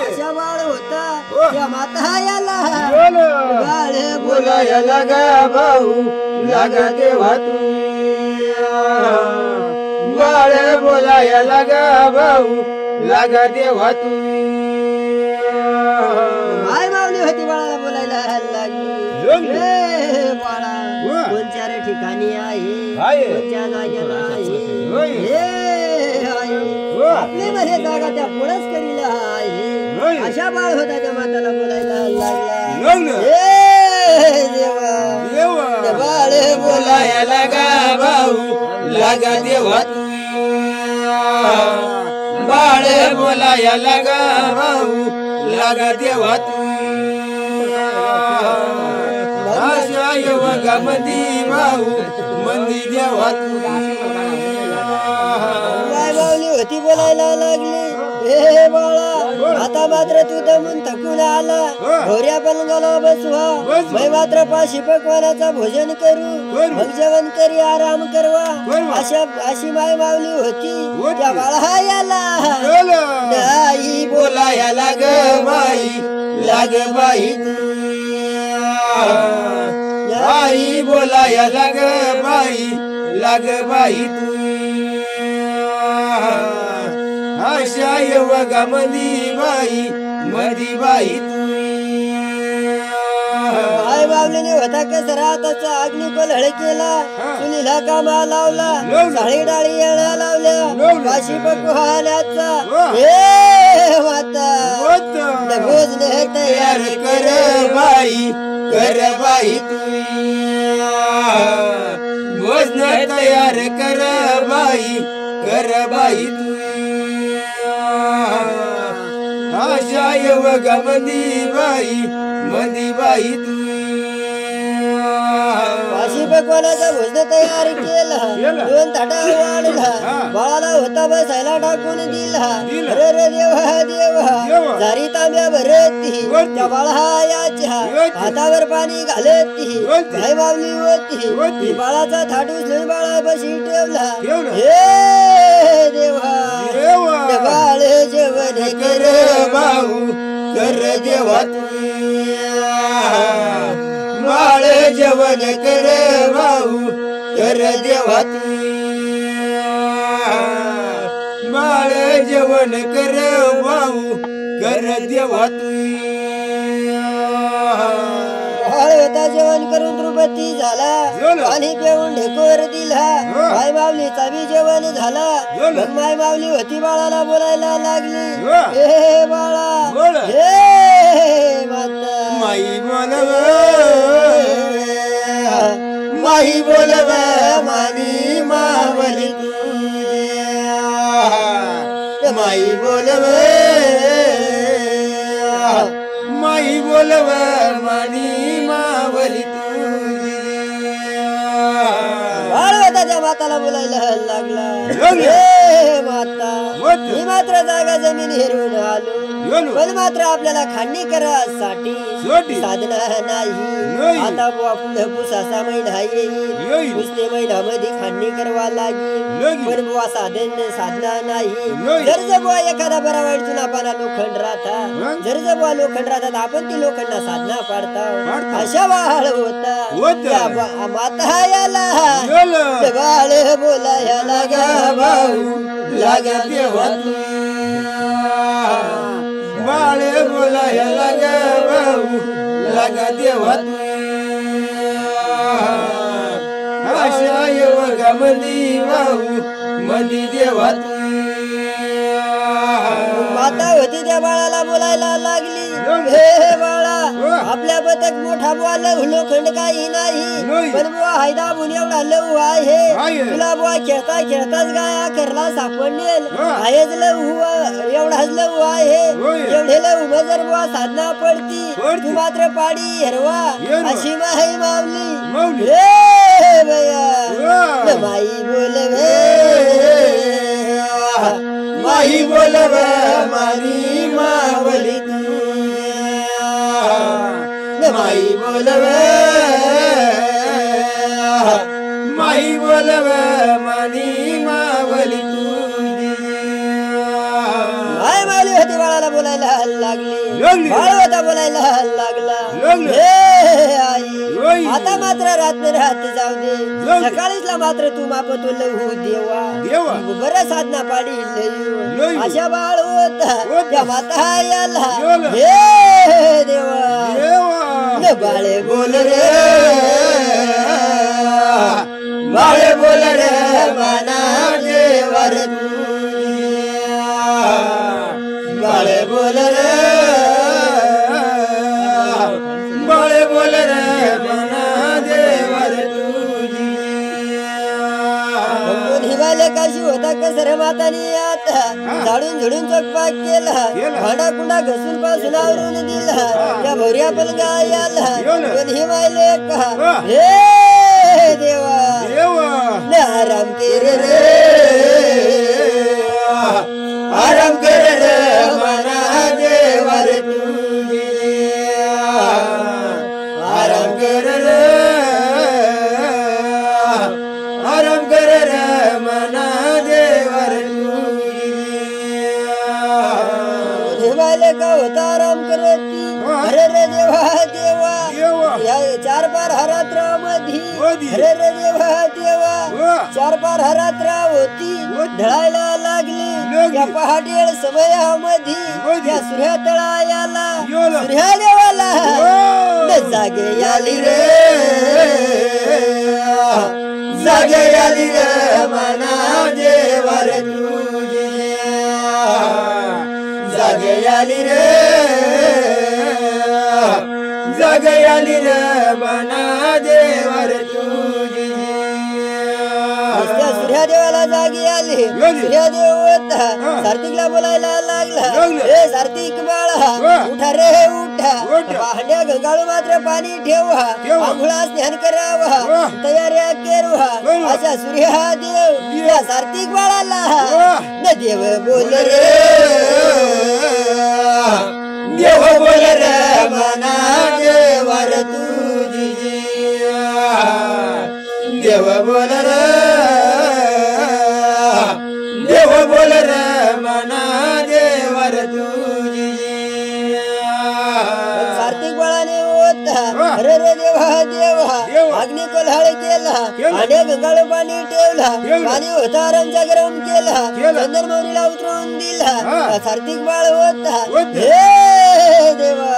अशा बाळ होता त्या माता याला बाळ बोलायला ग भाऊ लागा देवा तू बाळ बोलायला ग भाऊ लागा देवा तू माय माऊली होती बाळाला बोलायला लागली बाळा कोणत्या रे ठिकाणी आहे कोणत्या जागेला आहे आपले मध्ये जागा त्या पुढंच करीला आहे अशा बाळ होता त्या माताला बोलायला लागला देवा बाळ बोलायला गा भाऊ लागा देवा तू बाळ बोलायला गा भाऊ लागा देवा तू गा मंदी भाऊ मंदी देवा तू माऊली होती बोलायला लागली हे बाळा आता मात्र तू दमून थकून आला घोऱ्या पलंगाला बसवा मै मात्र पाशी पकवानाचा भोजन करू मग जेवण करी आराम करवा अशी माय माऊली होती त्या बाळा याला आई बोलायला ग बाई लाग बाई आई बोलायला ग बाई लाग बाई तू आशा येवगा मधी बाई तू आई बावलीने होता कसरा त्याचा अग्निकोल केला चुलीला कामा लावला साळी डाळी येण्या लावल्या काशी पकवानाचा हे माता भोजन तयार कर बाई तू भोजन तयार कर बाई तू आशा येवगा मधी बाई तू काशी पकवानाचा भोजन तयार केला 2 ताटा वाढला बाळाला होता बसायला टाकून दिला रे देवा झारी तांब्या भरती त्या बाळा याच्या हातावर पाणी घालती काय मावली होती बाळाचा थाट उचलून बाळा बशी ठेवला हे देवा बाळ जेवण कर भाऊ कर देवा तू बाळ जेवण कर भाऊ कर देवा तू बाळ जेवण कर भाऊ कर देवा तू बाळ होता जेवण करून द्रुपती झाला पाणी पिऊन ढेकोर दिला माय माऊलीचा बी जेवण झाला मग माय माऊली होती बाळाला बोलायला लागली हे बाळा हे माता माई बोलव मानी मावली तू माई बोलव मानी मावली तू त्या माताला बोलायला लागला हे माता मी मात्र जागा जमीन हेरून आलो पण मात्र आपल्याला खांडी करासाठी साधना नाही आता पुढे पुसासा महिना येईल पुसते महिन्यामध्ये खांडी करवा लागेल पण बुवा साधना नाही जर बुवा एखादा बरा वाईट जुना पाना लोखंड राहता जर बुवा लोखंड राहतात आपण ती लोखंडा साधना पाडता अशा बाळ होता माता याला बाळ बोलायला गा भाऊ लागा देवा तू बाळ बोलायला गा भाऊ लागा देवा तू आशा येवगा मधी भाऊ मधी देवा तू माता होती त्या बाळाला बोलायला लागली हे बाळा आपल्या बदक मोठा बुवा लहू लोखंड काही नाही पण बुवा हायदा बुन एवढा लहू आहे तुला बुवा खेळता खेळताच गाया करला सापडलेल आहेच लहू एवढाच लहू आहे एवढे लहू जर बुवा साधना पडती तू मात्र पाडी हिरवा अशी माही मावली रे बया माई बोलवे माही बोलवे मानी मावली तू माई बोलवे मानी मावली तू माय मावली होती बाळाला बोलायला लागली बाळ होता बोलायला लागला हे आई आता मात्र रात जाऊ दे सकाळीचला मात्र तू मापतो लहू देवा बरं साधना पाडी अशा बाळ होता त्या माता याला हे देवा बाळे बोल रे बाळे बोल रे मना देवर बाळे बोल रे बाळे बोल रे मना देवर हिवाले काशी होता कसर मातानी आता झाडून झुडून चकपाक केला भांडा कुंडा घसून पासून आवरून दिला त्या भोऱ्या पलंगा याला पण हिवाले का हे देवा आराम कर रे आराम कर रे मना देवर आराम कर रे आराम कर रे मना देवर हिवाले का होता आराम करती अरे रे देवा देवा या चार पार हरात्रामधी अरे रे देवा देवा चार पार हरात्रा होती ढळायला लागली या पहाटेळ समयामध्ये या सूर्या तळायाला सूर्या देवाला जागे आली रे जागे आली रे मना देवर तुझी जागे आली रे जागे आली रे मना देवर तुझी सूर्या देवाला जागी आली सूर्या देव होता सार्थिकला बोलायला लागला हे सार्थिक बाळा उठा रे उठा भांड्या गंगाळू मात्र पाणी ठेवा आंघोळा स्नान करावा तयाऱ्या केरवा अशा सूर्या देव या सार्थिक बाळाला न देव बोल रे देव बोल रे मना देवर तुझी देव बोल रे देव बोल रे मना देवर तुझी कार्तिक बाळाने होता अरे रे देवा देवा अग्नी कोल्हाळ केला आणि गंगाळ पाणी ठेवला पाणी होता रंजा गरम केला चंदन मौरीला उतरून दिला कार्तिक बाळ होता हे देवा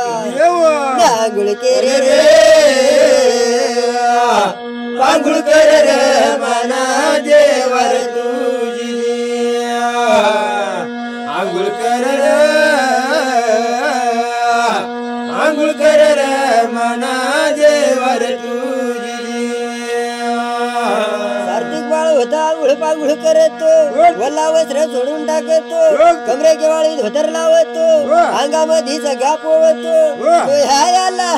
आंघोळ केरे रे आंघोळ कर रे मना देवर तुझी आंघोळ कर रे आंघोळ कर रे मना देवर तुझी कार्तिक बाळ होता आंघोळ पांघोळ करतो वल्ला वस्त्र सोडून टाकतो कमरे केवाळी धोतर लावतो अंगामध्ये जगा पोवतो ह्याला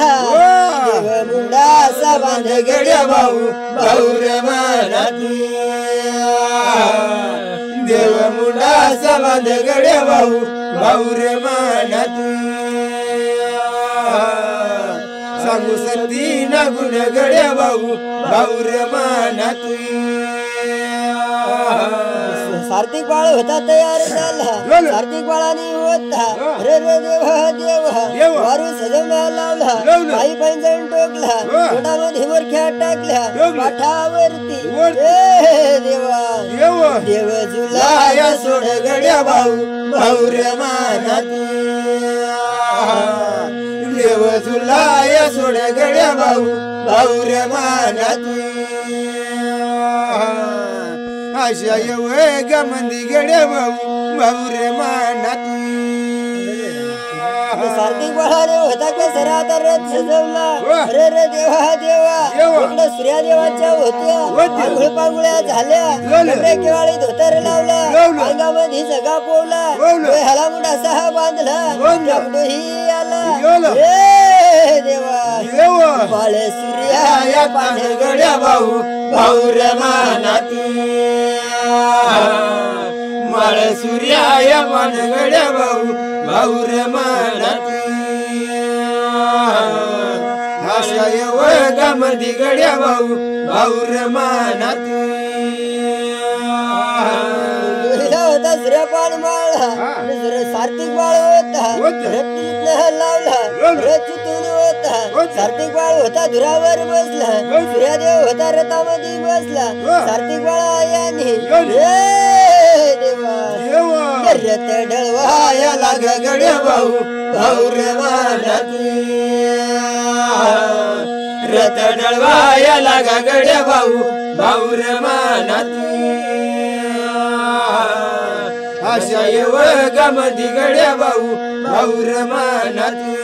देव मुंडा असा बांध गड्या भाऊ भाऊर मनातू देव मुंडा असा बांध गड्या भाऊ भाऊर मनातू सांगू संधी ना गुण गड्या भाऊ भाऊर मनातू कार्तिक बाळ होता तयार झाला कार्तिक बाळाने होता रे रे देवा देवा वारू सजवला लावला पायी पैंजण टोकला पोटामध्ये मोरख्या टाकल्या पाठावरती देवा देव झुलाया सोड गड्या भाऊ भाऊर मनातू देव झुलाया सोड गड्या भाऊ भाऊर मनातू आशा येवे गमंदी गड्या भाऊ भाऊर मनातू कार्तिक बाळाने होता कसरा तर रथ सजवला रे रे देवा देवा इकडे सूर्या देवाच्या होत्या आंघोळ पांघोळ्या झाल्या कमरे केवाळी धोतर लावला अंगामध्ये जगा पोवला ह्याला मुंडा सहा बांधला ही आला हे देवा बाळे सूर्या या पाणी गड्या भाऊ भाऊर मनातू बाळे सूर्या या पाणी गड्या भाऊ भाऊर मनातू आशा येवे गमंदी गड्या भाऊ भाऊर मनातू होता सूर्यपान माळ सार्थिक बाळ होता रत्न लावला रचितून होता सार्थिक बाळ होता धुरावर बसला सूर्यदेव होता रथामध्ये बसला सार्थिक बाळा याने देवा रथ डळवाया लाग गड्या भाऊ भाऊ रथ डळवाया लागा गड्या भाऊ भाऊ रमानातू आशा येव गमदी गड्या भाऊ भाऊ रमानातू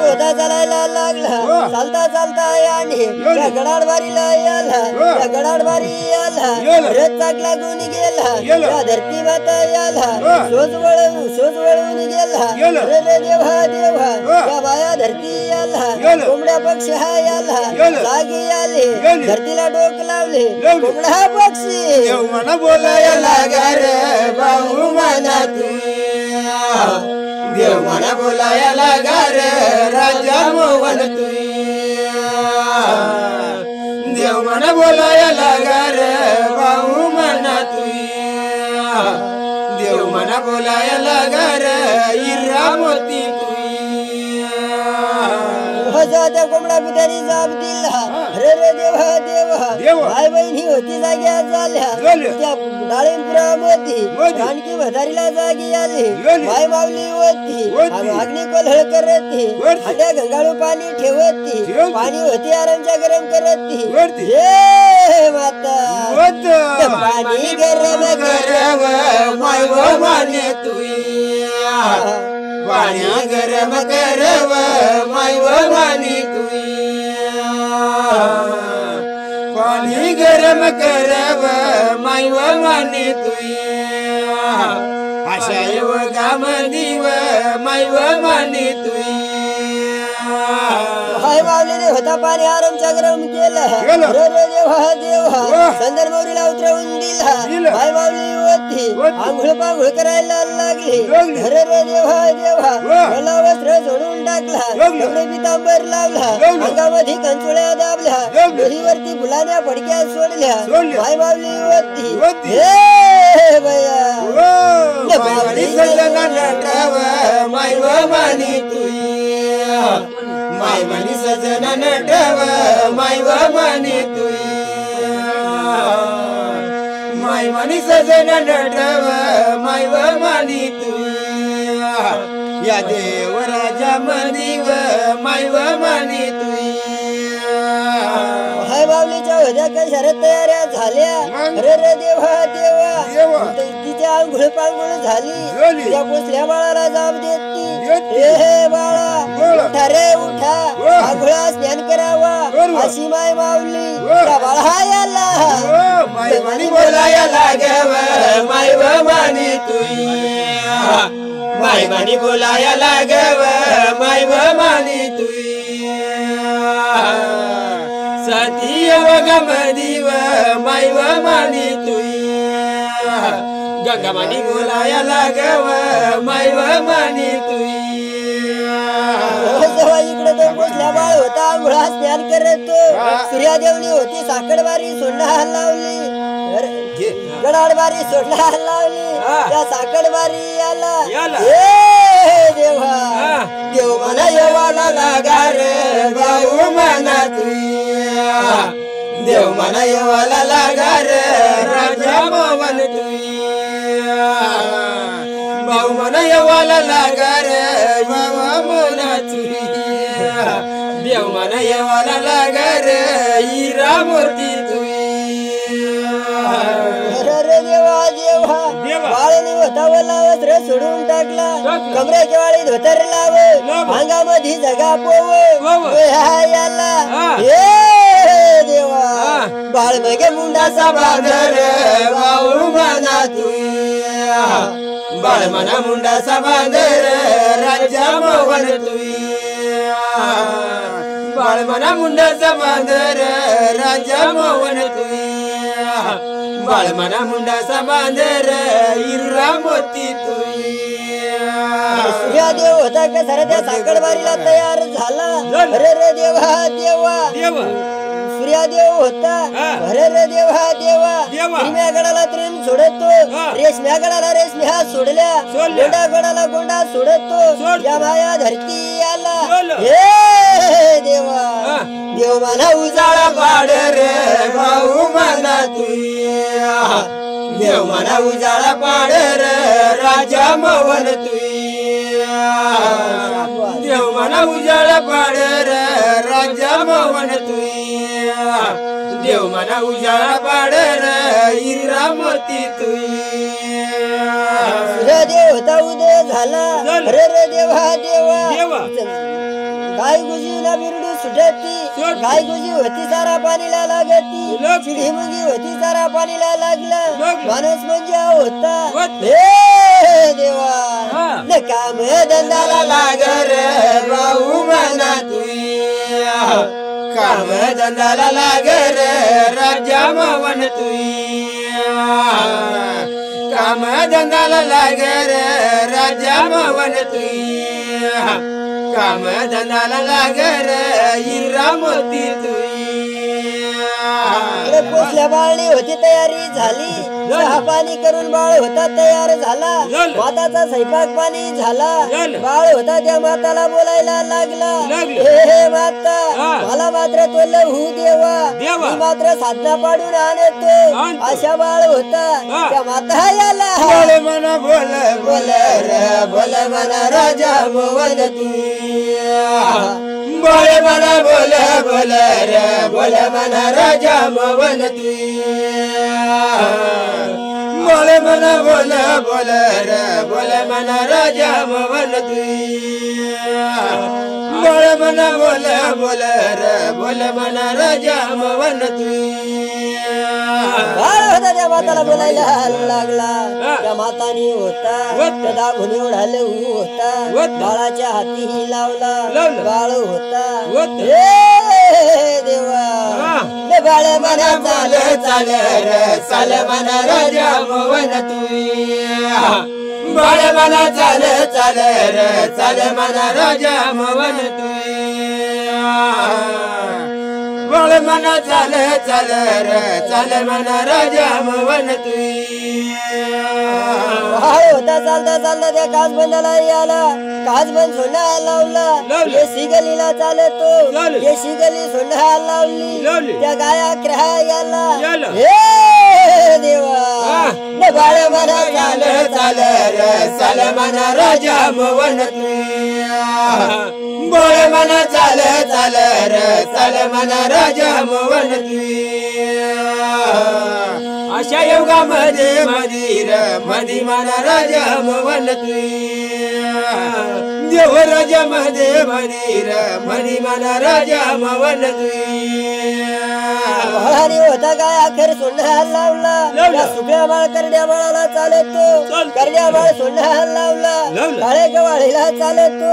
होता चालायला लागला चालता चालता याने त्या गडाडवारीला याला त्या गडाडवारी याला रथ चाक लागून गेला त्या धरती माता याला सोज वळवून गेला रे देवा देवा त्या बाया धरती याला कोंबड्या पक्षी हा याला जागी आले धरतीला डोक लावले कोंबडा पक्षी देव बोलाया लागा रे भाऊ मनातू देव म्हणा बोलाया लागा रे राजा मोहन तुई देव म्हणा बोलाया लागा रे भाऊ म्हणा तुई देव म्हणा बोलाया लागा रे इरा मोती तुई त्या कोंबडा पुत्याने जाब दिला रे रे देवा देवा आई बहिणी होती जाग्या झाल्या त्या डाळिंबपुरामध्ये आणखी वधारीला जागी आली माय माऊली होती अग्नी कोल्हळ करती हाड्या गंगाळू पाणी ठेवती पाणी होती आरामच्या गरम करती हे माता पाणी गरम करव माय माने तुई पाणी गरम करव माय माने तुई पाणी गरम करव माय माने तुई आशा येव गाम दिव माय माने तुई हाय माऊलीने होता पाणी आरामच्या गरम केलं रे रे देवा देवा संदर मोरीला उतरवून दिला हाय माऊली होती आंघोळ पांघोळ करायला लागली रे रे देवा देवा मला वस्त्र सोडून टाकला कपडे पितांबर लावला अंगामध्ये कंचुळ्या दाबल्या डोलीवरती फुलाण्या फडक्या सोडल्या हाय माऊली होती हे बया माय मानी तुई माय मनी सजन नटव माय मानी तुई माय मनी सजन नटव माय मानी तुई या देव राजा मनीव माय मानी तुई हाय माऊलीच्या होत्या काही शरद तयाऱ्या झाल्या रे रे देवा देवा तिच्या आंघोळ पांघोळ झाली त्या पोचल्या बाळाला जाब देती हे बाळा उठा रे उठा आंघोळा स्नान करावा अशी माय माऊली त्या बाळा याला माय मनी बोलाया लागव माय मानी तुई माय मनी बोलाया लागव माय मानी तुई सती गमदीव माय मानी तुई गंगामानी बोलाया लागव माय मानी तुई इकडे तो पोचल्या बाळ होता आंघोळा स्नान करतो सूर्यादेवनी होती साखरबारी सोडला लावली गडाडबारी सोडला लावली त्या साखरबारी याला देवा देव म्हणा येवाला लागा रे भाऊ म्हणा तुई देव म्हणा येवाला लागा रे राजा मोहन तुई भाऊ म्हणा येवाला लागा रे बाबा म्हणा तुई देव म्हणा येवाला लागा रे हिरा मूर्ती तुई देवा देवा बाळाने होता वस्त्र सोडून टाकला कमरेच्या वाळीत धोतर लाव अंगामध्ये जगा पोव याला हे देवा बाळ मगे मुंडाचा बांधर भाऊ म्हणा तुई बाळ म्हणा मुंडाचा बांधर राजा मोहन तुई बाळ म्हणा मुंडाचा बांधर राजा मोहन तुई बाळ म्हणा मुंडाचा बांधर हिरा मोती तुई सूर्यादेव होता का सर त्या साखरबारीला तयार झाला रे रे देवा देवा सूर्यादेव होता अरे रे देवा देवा त्रिम्या गडाला त्रिम सोडतो रेशम्या गडाला रेशम्या सोडल्या गोंडा गडाला गोंडा सोडतो या माया धरती आला हे देवा देव मला उजाळा पाड रे भाऊ म्हणा तुया देव म्हणा उजाळा पाड रे राजा मवन तुया देव म्हणा उजाळा पाड रे राजा मवन तुया देव म्हणा उजाळा पाड रे हिरा मोती तुया सूर्यदेव होता उदय झाला अरे रे देवा देवा गाय गुजीला बिरडू सुटती गाय गुजी होती सारा पाणीला लागती चिडी मुंगी होती सारा पाणीला लागला माणूस म्हणजे होता हे देवा न काम धंदाला लाग रे भाऊ म्हणा तुया काम धंदाला लाग रे राजा मवन तुया काम धंदाला लाग रे राजा मवन तुया काम धंदाला लाग रे हिरा मोती तुया पोचल्या बाळणी होती तयारी झाली चहा पाणी करून बाळ होता तयार झाला माताचा स्वयंपाक पाणी झाला बाळ होता त्या माताला बोलायला लागला हे माता मला मात्र तो लहू देवा मी मात्र साधना पाडून आणतो अशा बाळ होता त्या माता याला बोल मन बोल बोल रे बोल मन राजा मोवन तुया बोल मन बोल बोल रे बोल मन राजा मोवन तुया बोल मन बोल बोल रे बोल मन राजा मोवन तुया बोल मन बोल बोल रे बोल मन राजा मोवन तुया बाळ होता त्या माताला बोलायला लागला त्या मातानी होता त्या दाखून एवढा लहू होता बाळाच्या हाती लावला बाळ होता हे देवा बाळ मना चाल चाल रे चाल मन राजा मोवन तुया बाळ मना चाल चाल रे चाल मन राजा मोवन तुया बाळ मना चाल चाल रे चाल मन राजा मोवन तुया बाळ होता चालता चालता त्या काचबंदाला याला काचबंद सोन्या लावला देशी गलीला चालतो देशी गली सोन्या लावली त्या गाया क्रा याला हे देवा बाळ मना चाल चाल रे चाल मन राजा मोवन तुया बाळ मना चाल चाल रे चाल मन राजा मोवन तुया अशा योगामध्ये मधीर मधी मन राजा मोवन तुया देव राजा मध्ये मधीर मधी मन राजा मोवन तुया बाळाने होता काय अखेर सोन्या लावला सुकड्या बाळ करड्या बाळाला चालतो करड्या बाळ सोन्या लावला काळे गवाळीला चालतो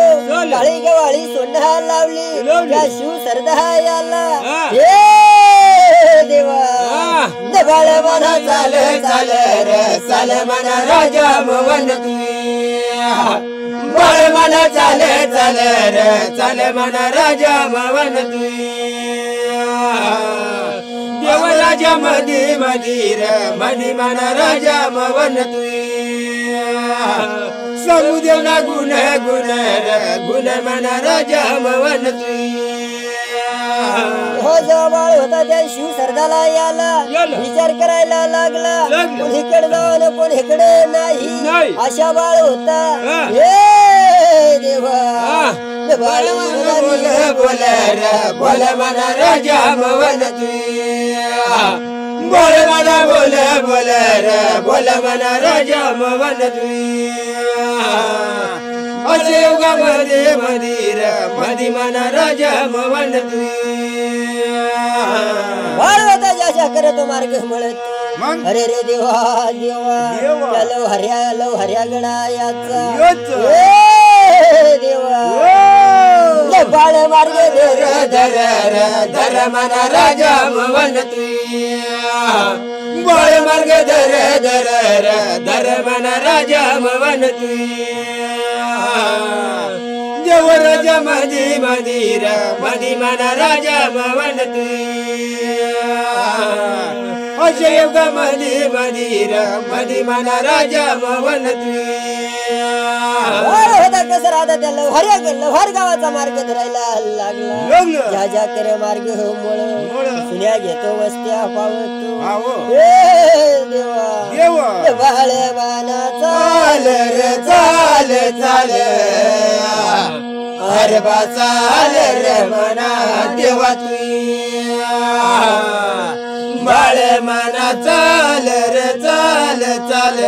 काळी गवाळी सोन्या लावली त्या शिव सरदा याला हे देवा बाळ मना चाल चाल रे चाल मन राजा मोवन तुया बाळ मना चाल चाल रे चाल मन राजा मोवन तुया देव राजा मधी मधीर मधी मन राजा मोवन तुया सांगू देव ना गुण गुण रे गुण मन राजा मोवन तुया हो बाळ होता त्या शिव सरदाला याला विचार करायला लागला कोणीकडे जाऊन कोणीकडे नाही अशा बाळ होता हे देवा बाळ बोल बोल रे बोल मन राजा मोवन तुया बोल मन बोल बोल रे बोल मन राजा मोवन तुया असे युगामध्ये मधीर मधी मन राजा मोवन तुया बाळ होता ज्याच्या करतो मार्ग म्हणत अरे रे देवा देवा लव हर्या गणायाचा देवा बाळ मार्ग धर मन राजा मोवन तुया बाळ मार्ग धर मन राजा मोवन तुया देव राजा मधी मधीर मधी मन राजा मवन असे योग मधी मधीर मधी मन राजा मवन होता कसं राहता त्या लव्हार गावाचा मार्ग धरायला लागला ज्या ज्या करे मार्ग हो मुळ सुन्या घेतो वस्त्या पावतो देवा बाळ्या बाना चाल रे चाल चाल हरबा चाल रे मना देवा तुई बाळ्या मना चाल रे चाल चाल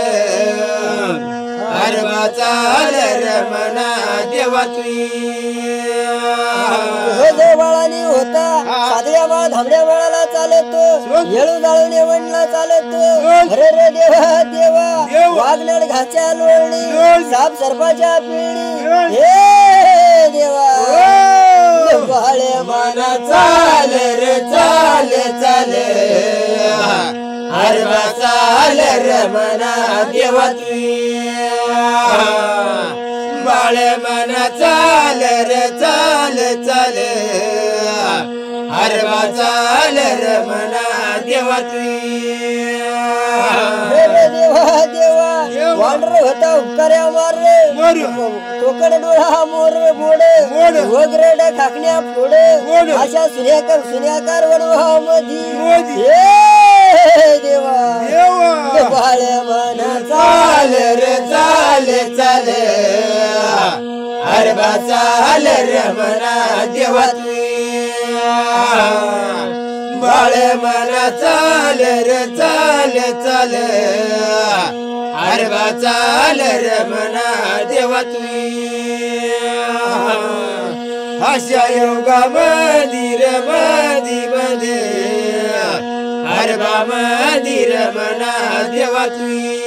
हरबा चाल रे मना देवा तुई बाळानी होता साधव्या बाळा धामड्या बाळाला चालतो येळू जाळून येवणला चालतो अरे रे देवा देवा वाघनड घाच्या लोळणी साप सर्पाच्या पिळणी हे देवा बाळ्या मना चाल रे चाल चाल हरबा चाल रे मना देवा तुई बाळ्या मना चाल रे चाल चाल हरबा चाल रे मना देवा तुई देवा देवा वांडर होता उपकार्या मारले कोकण डोळा मोर बोड वगरड खाकण्या फोड अशा सुन्याकार वडवा मधी देवा बाळ्या मना चाल रे चाल चाल हरबा चाल रे मना देवा तुई बाळ्या मना चाल रे चाल चाल हरबा चाल रे मना देवा तुई अशा योगा मंदिर मधी मध्ये हरबा मंदिर मना देवा तुई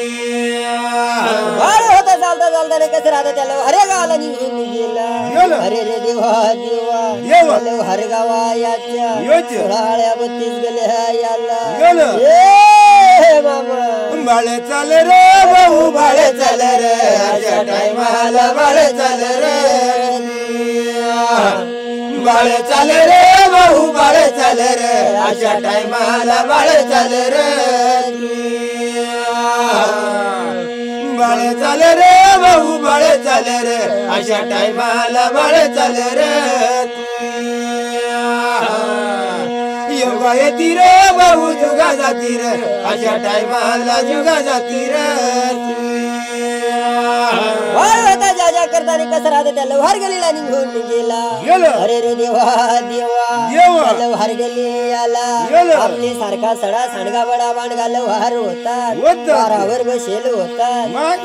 होता चालता चालता रे कसं राहता त्याला हरे गावाला निघून गेला अरे रे देवा देवा हर गावा याच्या 32 गल्या याला मामा बाळे चाल रे भाऊ बाळे चाल रे अशा टायमाला बाळे चाल रे बाळे चाल रे भाऊ बाळे चाल रे अशा टायमाला बाळे चाल रे बाळे चाल रे भाऊ बाळे चाल रे अशा टायमाला बाळे चाल रे योगा येती रे भाऊ जुगा जाती रे अशा टायमाला जुगा जाती रे होता ज्या ज्या करताना कसं राहता त्या लव्हार गलीला निघून गेला अरे रे देवा देवा लव्हार गली आला आपली सारखा सडा सांडगा बडा बांडगा लव्हार होता वारावर बसेल होता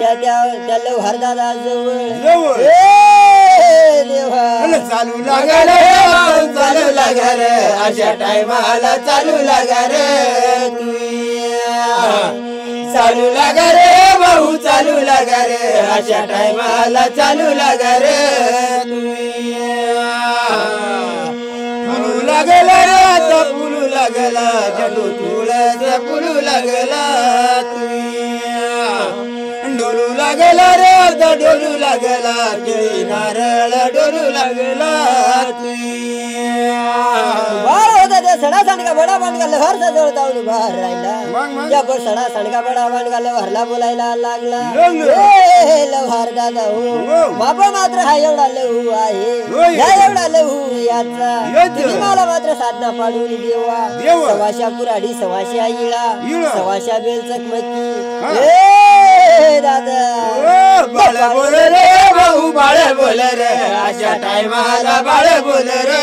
त्या लव्हार दादा जवळ देवा चालू लागा रे चालू लागा रे अशा टायमाला चालू लागा रे चालू लागा रे भाऊ चालू लागा रे अशा टायमाला चालू लागा रे फुलू लागला रे आता फुलू लागला जटू तुळस फुलू लागला डोलू लागला रे आता डोलू लागला केळी नारळ डोलू लागला होता त्या सडा सांडगा बडा बांडगा लव्हारचा जवळ जाऊन बाहेर राहिला त्या सडा सांडगा बडा बांडगा लव्हारला बोलायला लागला लव्हार दादा हो बाबा मात्र हा एवढा लहू आहे या एवढा लहू याचा तुम्ही मला मात्र साधना पाडून देवा सवाशा कुराडी सवाशा इळा सवाशा बेल चकमकी दादा बाळ बोल रे भाऊ बाळ बोल रे अशा टायमाला बाळ बोल रे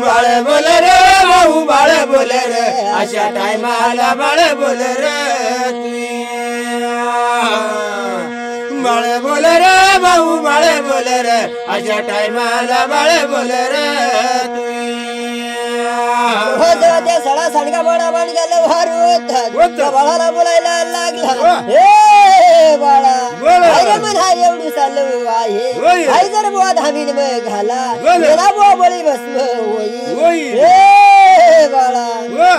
बाळ बोल रे भाऊ बाळ बोल रे अशा टायमाला बाळ बोल रे बाळ बोल रे भाऊ बाळ बोल रे अशा टायमाला बाळ बोल रे त्या सडा सांडगा बडा बांडगा लव्हार होता बाळाला बोलायला लागला हे बाळा अरे मन हा एवढू चालू आहे आई जर बुवा धामीन मग घाला मेरा बुवा बळी भस्म होई हे बाळा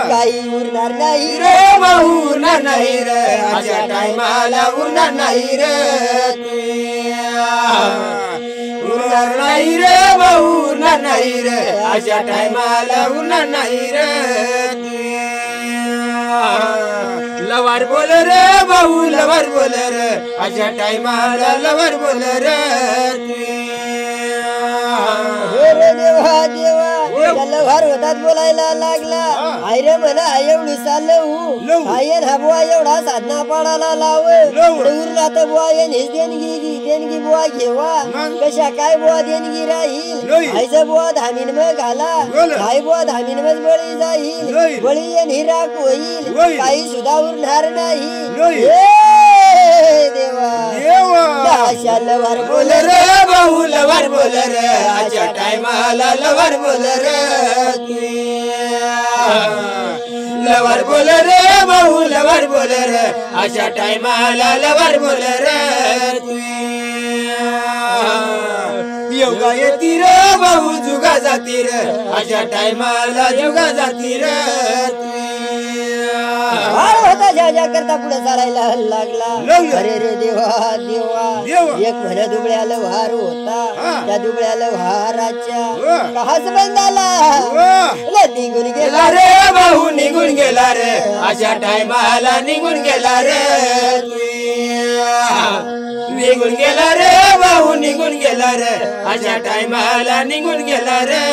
काही उरणार नाही रे भाऊ उरणार नाही रे अशा टायमाला उरणार नाही रे उन्हार नाही रे भाऊ उन्हार नाही रे अशा टायमाला उन्हार नाही रे लवार बोल रे भाऊ लवार बोल रे अशा टायमाला लवार बोल रे देवा देवा त्याला भार होतात बोलायला लागला आई रे म्हणा एवढी चाललं आयन हा बुवा एवढा साधना पाडायला लाव उरला तर बुवा हेच देणगी बुवा घेवा कशा काय बुवा देणगी राहील आईचं बुवा धामीन मग घाला आई बुवा धामीन मग बळी जाईल बळी येन ही राख होईल काही सुद्धा उरणार नाही देवा अशा लवार बोल रे भाऊ लवार बोल रे अशा टायमाला लवार बोल रे लवार बोल रे भाऊ लवार बोल रे अशा टायमाला लवार बोल रे योगा येती रे भाऊ जुगा जाती रे अशा टायमाला जुगा जाती रे होता ज्या करता पुढे चालायला लागला अरे रे देवा देवा एक म्हणे दुबळ्याला वार होता त्या दुबळ्याला वाराच्या कहाच बंदाला निघून गेला रे भाऊ निघून गेला रे अशा टायमाला निघून गेला रे निघून गेला रे भाऊ निघून गेला रे अशा टायमाला निघून गेला रे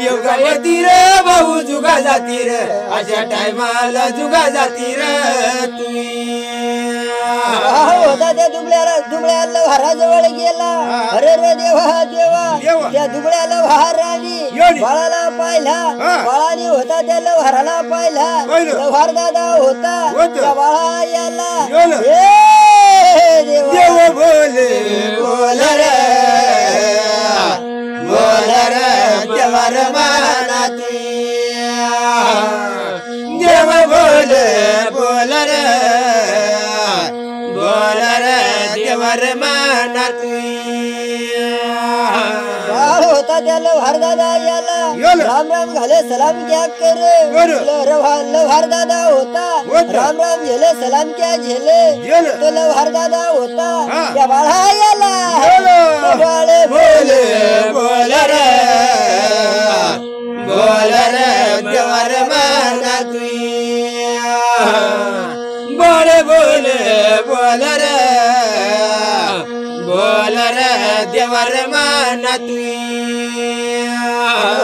योगा येती रे भाऊ जुगा जाती रे अशा टायमाला जुगा जाती रे होता त्या दुबळ्याला वाराजवळ गेला अरे रे देवा देवा त्या दुबळ्याला वारानी बाळाला पाहिला बाळानी होता त्या लव्हाराला पाहिला लव्हार दादा होता त्या बाळा याला देवा बोले बोल रे बोल रे देवर माना देव बोल बोल रे बोल रे देवर माना होता त्या लव्हार दादा याला राम राम घाले सलाम क्या करे लव्हार दादा होता राम राम झेले सलाम क्या झेले तो लव्हार दादा होता त्या बाळा याला बाळे बोले बोल रे बोल रे देवर माना बोले बोले बोल रे बोल रे देवर माना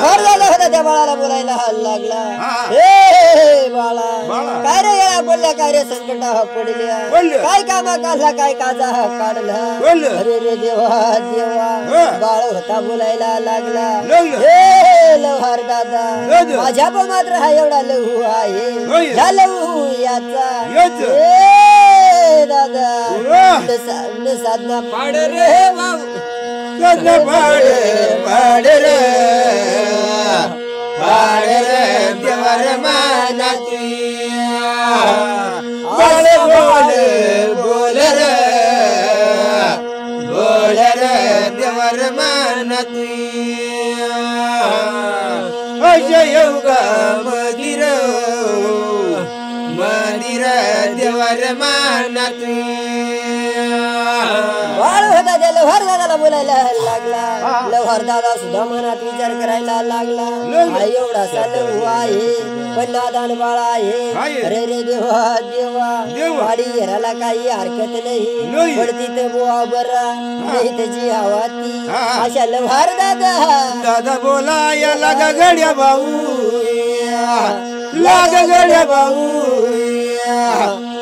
हर झाला होता त्या बाळाला बोलायला लागला हे बाळा काय रे या बोलल्या काय रे संकटा पडल्या काय कामा काढला काय काजा काढला अरे रे देवा देवा बाळ होता बोलायला लागला हे लव्हार दादा माझ्या पण मात्र हा एवढा लहू आहे ह्या लहू याचा दादा साधना पाड रे पाड रे देवर माना बोल बोल रे बोल रे देवर माना अजय योगा मंदिर मंदिर देवर माना बाळ होता त्या लव्हार दादाला बोलायला लागला लव्हार दादा सुद्धा मनात विचार करायला लागला हा एवढा लहू आहे पण नादान बाळा आहे अरे रे देवा देवा वाडी घराला काही हरकत नाही पडती तर बुवा बरा नाही त्याची हवा ती अशा लव्हार दादा दादा बोला या लागा गड्या भाऊ लाग गड्या भाऊ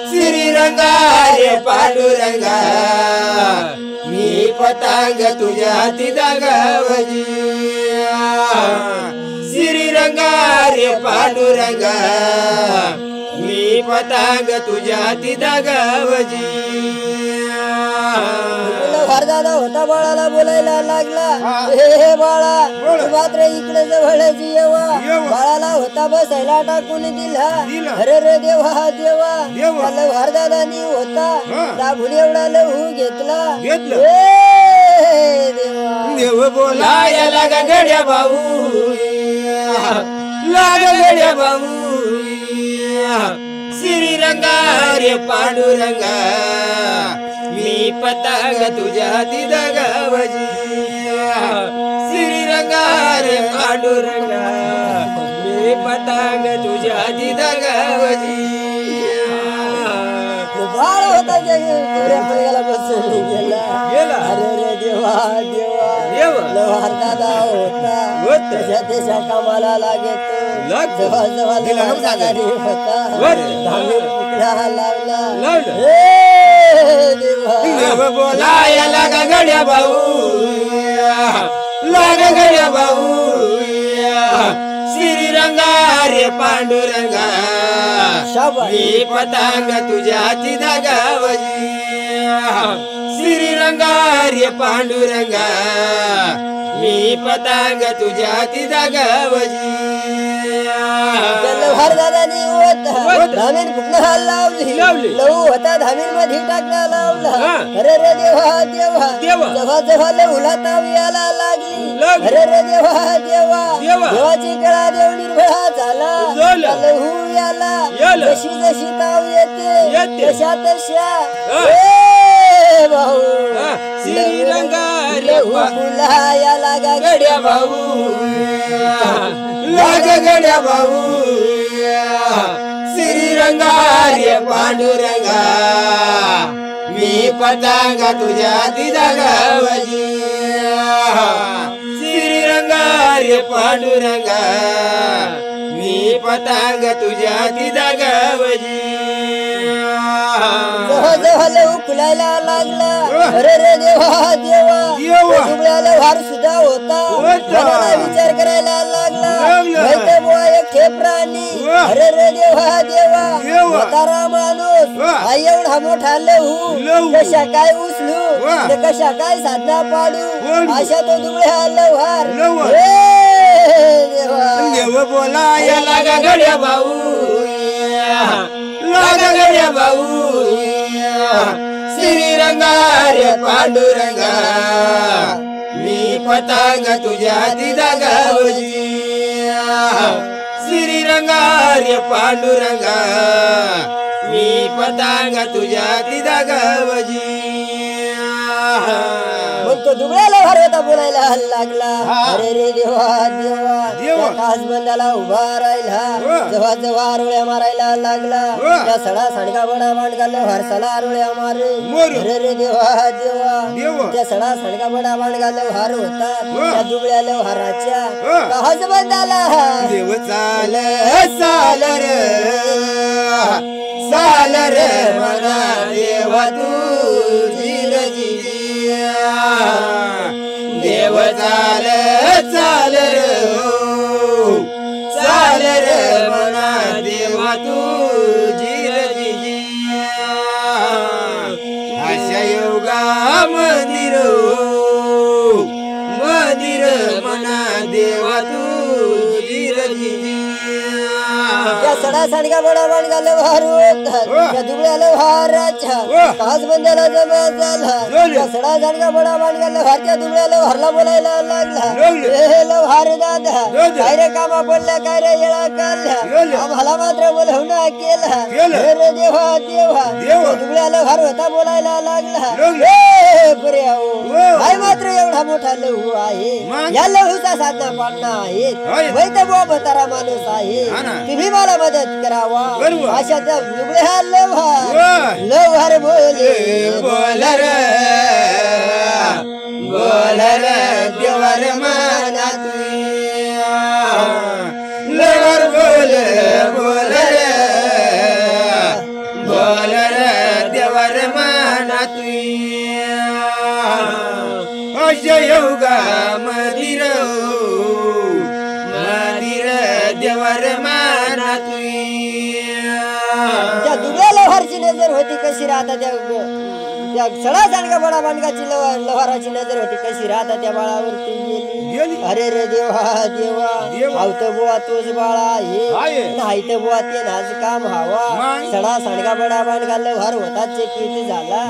श्रीरंगा रे पांडुरंगा मी पतंग तुझ्या हाती दागावजी श्रीरंगा रे पांडुरंगा मी पतंग तुझ्या हाती दागावजी लव्हार दादा होता बाळाला बोलायला लागला हे बाळा तू मात्र इकडे जवळच येवा बाळाला होता बसायला टाकून दिला अरे रे देवा देवा लव्हार दादानी होता दाबून एवढा लहू घेतला देव बोलाया लागा गड्या भाऊ लागा गड्या भाऊ श्रीरंगा रे पांडुरंगा मी पतंग तुझ्या हाती दगावजी श्रीरंगा रे पांडुरंगा मी पतंग तुझ्या हाती दगावजी बाळ होता गेला बसून गेला अरे रे देवा देवा लवार दादा होता त्याच्या देशा कामाला लागेत जेव्हा जेव्हा लवार दादा होता धामी फुकला लावला देवा बोलाया लागा गड्या भाऊ लागा गड्या भाऊ श्रीरंगा रे पांडुरंगा मी पतंग तुझ्या हाती दगावजी श्रीरंगा रे पांडुरंगा मी पतंग तुझ्या हाती दगावजी लवार दादानी होता धामीन फुकला लावली लहू होता धामीन मध्ये टाकला लावला अरे रे देवा देवा जेव्हा जेव्हा लहूला ताव यायला लागली अरे रे देवा देवा देवाची गळा देव निर्भळा झाला लहू याला जशी जशी ताव येते तशा तशा भाऊ श्रीरंगा रे फुलाया लागा गड्या भाऊ लागा गड्या भाऊ श्रीरंगा रे पांडुरंगा मी पतंग तुझ्या हाती दगावजी श्रीरंगा रे पांडुरंगा मी पतंग तुझ्या हाती दगावजी जेव्हा जेव्हा लहू फुलायला लागला अरे रे देवा देवा दुबळ्याला वार सुद्धा होता मनाला विचार करायला लागला माहिती बुवा एक हे प्राणी अरे रे देवा देवा म्हातारा माणूस हा एवढा मोठा लहू कशा काय उचलू ते कशा काय साधना पाडू अशा तो दुबळ्या लव्हार देवा देव बोलाया लागा गड्या भाऊ लागा गड्या भाऊ श्रीरंगा रे पांडुरंगा मी पतंग तुझ्या हाती दगावजी श्रीरंगा रे पांडुरंगा मी पतंग तुझ्या हाती दगावजी मग तो दुबळ्याला भार होता बोलायला लागला अरे रे देवा देवा कासबंदाला उभा राहिला जेव्हा जेव्हा आरोळ्या मारायला लागला त्या सडा सांडगा बडा बांडगाला हरसाला आरोळ्या मारे अरे रे देवा देवा त्या सडा सांडगा बडा बांडगाला हार होता त्या दुबळ्याला हाराच्या कासबंदाला देव चाल चाल रे चाल रे मना देवा तुझी देव चाल चाल रे चाल रे मना देवा तुझी अशा योगा मंदिर मंदिर मना देवा तुझी त्या सडा सांडगा बडा बांडगाला हार होता त्या दुबळ्याला हाराच्या कासबंदाला जमा झाला त्या सडा सांडगा बडा बांडगाला हार त्या दुबळ्याला हारला बोलायला लागला हे लव्हार दादा काय रे कामा पडल्या काय रे येळा काढल्या आम्हाला मात्र बोलवणा केला हे रे देवा देवा दुबळ्याला हार होता बोलायला लागला बरे काय मात्र एवढा मोठा लहू आहे या लहूचा साधना पाडणं आहे वैद्य बुवा भतारा माणूस आहे तुम्ही मला मदत करावा अशा त्या दुबळ्या लव्हार बोले बोल रे देवर माना लवर बोल रे देवर माना अशा योगा मंदिर मंदिर देवर माना त्या दुबळ्या लव्हारची नजर होती कशी राहता त्या सडा सांडगा बडा बांडगाची लव्हाराची नजर होती कशी राहता त्या बाळावरती गेली अरे रे देवा देवा हावत बुवा तोच बाळा आहे नाही तर बुवा ते नाच काम हवा सडा सांडगा बडा बांडगा लव्हार होता चेकीत झाला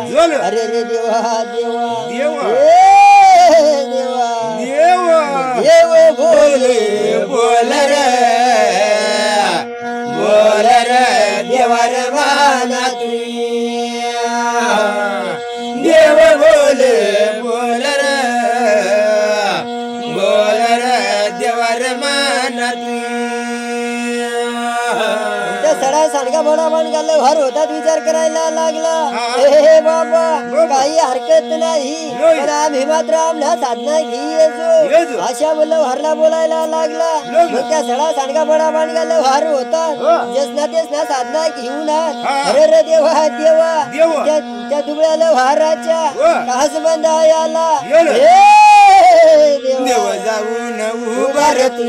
अरे रे देवा देवा देवा देव बोले बोल रे देवर ना तू देव बोल बोल रे देवर माना तू सडा सांडगा बडा बन घालले भार होतात विचार करायला लागला हे बाबा काही हरकत नाही पण आम्ही मात्र आमना साधना घेऊ अशा बोललो हरला बोलायला लागला मग त्या सडा सांडगा बडा बन घालले भार होतात जसना तेसना साधना घेऊन अरे रे देवा देवा त्या दुबळ्याला भाराच्या कास बंद आला देव जाऊन उभार तू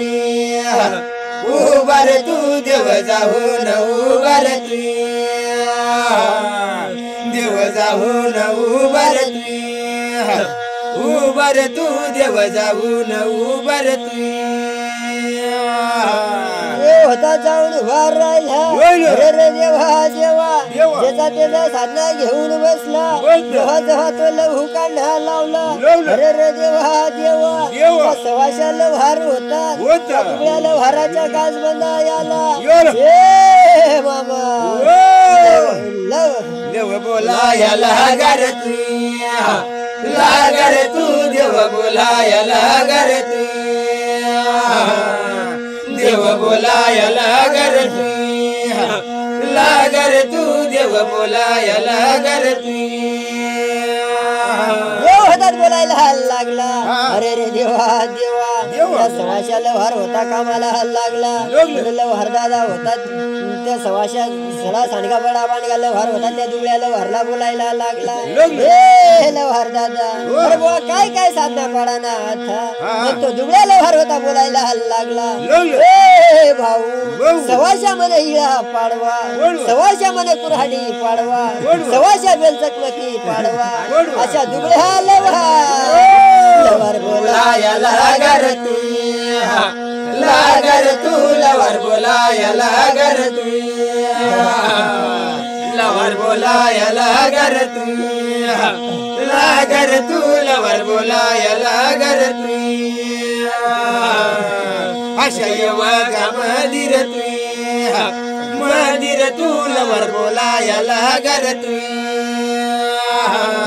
उभार तू देव जाऊन उभार तू देव जाऊन उभार तू उभार तू देव जाऊन उभार तू होता जाऊन उभार राहिला अरे रे देवा देवा ज्याचा त्याचा साधना घेऊन बसला जेव्हा जेव्हा तो लहू काढा लावला अरे रे देवा देवा सवाशाला भार होता दुबळ्याला भाराच्या कास बंद आला ए मामा देव बोलाया लागर तू देव बोलाया लागर तू देव बोलाया लागर तू देव बोलाया लागर तू होतात बोलायला लागला अरे रे देवा देवा सवाशाला भार होता कामाला लागला लवहार दादा होतात त्या सवाशा सडा सांडगा बडा बांडगाला भार होता त्या दुबळ्याला भारला बोलायला लागला ए लवहार दादा अरे बुवा काय काय साधना पाडाना आता तो दुबळ्याला भार होता बोलायला लागला ए भाऊ सवाशा मने इळा पाडवा सवाशा मने कुऱ्हाडी पाडवा सवाशा बेल चकमकी पाडवा अशा दुबळ्याला लवर बोलाया लागर तू लवर बोलाया लागर तू लवर बोलाया लागर तू लवर बोलाया लागर तू अशा येवा मंदिर तू लवर बोलाया लागर तू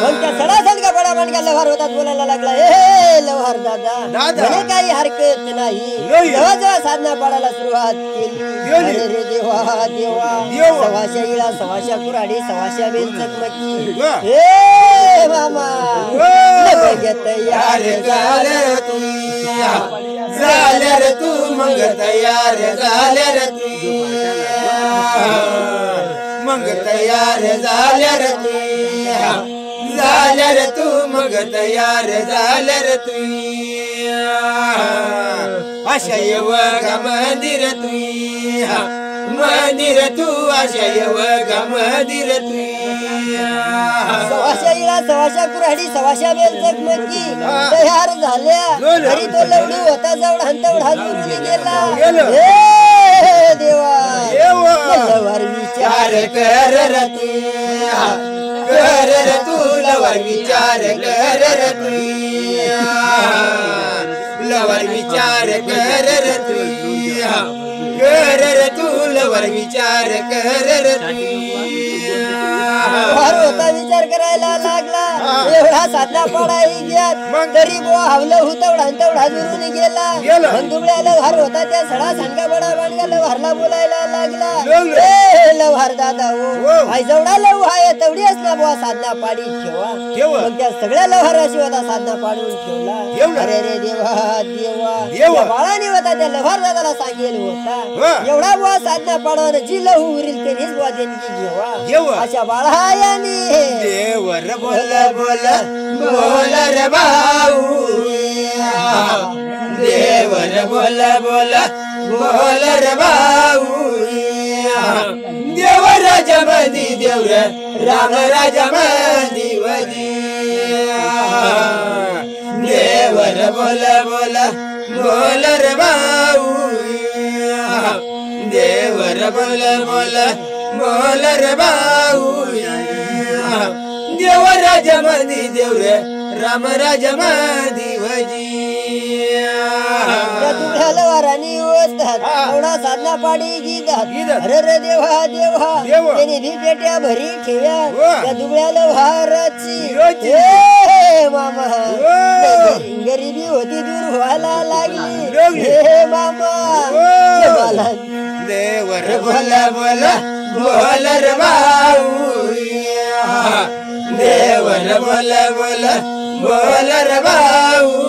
मग त्या सडा सांडगा बडा बांडगा लव्हार होतात बोलायला लागला ए लव्हार दादा म्हणे काही हरकत नाही जेव्हा जेव्हा साधना पाडायला सुरुवात केली अरे रे देवा देवा सवाशा इळा सवाशा कुऱ्हाडी सवाशा बेल चकमकी ए मामा तयार झाल्या रे तू मग तयार झाल्या रे तू मग तयार झाल्या रे तू झाल्या रे तू मग तयार झाल्या रे तू अशा येवगा मंदिर तू अशा येवगा मंदिर तू सवाशा इळा सवाशा कुऱ्हाडी सवाशा बेल चकमकी तयार झाल्या घरी तो लवडू होता जवळ हंतवढा जुरून गेला हे देवा लवर विचार कर रे तू लवर विचार कर रे तू लवर विचार कर रे तू लवर विचार कर रे होता विचार करायला लागला एवढा साधना पडाई घ्या तरी बुवा हावलं होतं तेवढा जुरून गेला दुबळ्याला भार होता त्या सडा सांडगा बडा बांडगाला भारला बोलायला लागला ए लव्हार दादा हो आई जेवढा लव आहे तेवढीच ना बुवा साधना पाडी ठेवा मग त्या सगळ्या लव्हाराशी होता साधना पाडून ठेवला अरे रे देवा देवा बाळाने होता त्या लव्हार दादाला सांगेल होता एवढा बुवा साधना पाडवाने जी लहू उरील तेनीच बुवा देणगी घेवा अशा बाळायाने देवर बोल बोल बोल रे भाऊ देवर बोल बोल बोल रे भाऊ देव राजा मधी देवर राम राजा मधी वदी देवर बोल बोल बोल रे भाऊ देवर बोल बोल बोल रे भाऊ देव राजा मधी देवर राम राजा मधी वजी त्या दुबळ्याला वारानी ओसतात एवढा साधना पाडी गीतात अरे रे देवा देवा त्याने भी पेट्या भरी ठेव्या त्या दुबळ्याला वाराची हे मामा गरीबी होती दूर व्हायला लागली हे मामा देवर बोला बोला बोला रे भाऊ देवर बोला बोला बोला रे भाऊ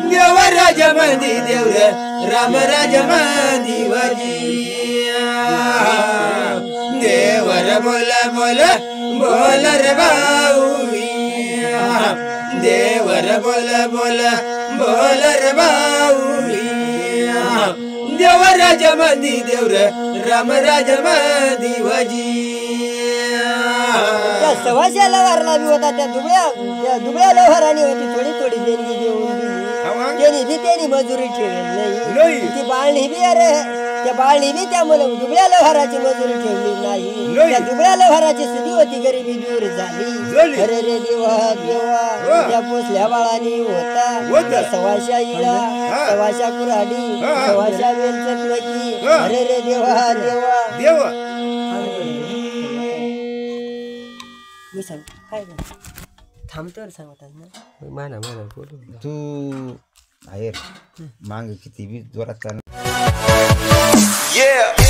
देव राजा मधी देव राम राजा मधी वजी देवर बोला बोला बोला रे भाऊ देवर बोला बोला बोला रे भाऊ देव राजा मधी देव राम राजा मधी वजी त्या सवाशाला वारला बी होता त्या दुबळ्याला वारानी होती थोडी थोडी देणगी देऊन त्यांनी बी त्यांनी मजुरी ठेवली नाही ती बाळणी बी अरे त्या बाळणी बी त्या मुलं दुबळ्याला वाराची मजुरी ठेवली नाही त्या दुबळ्याला वाराची सुधी होती गरिबी दूर झाली अरे रे देवा देवा त्या पोचल्या बाळानी होता सवाशा इळा सवाशा कुऱ्हाडी सवाशा वेलचटकी अरे रे देवा देवा देवा मी सांग काय थांबतोवर सांगत ना माना बोलू तू बाहेर मांग किती बी जोरात चाल Yeah.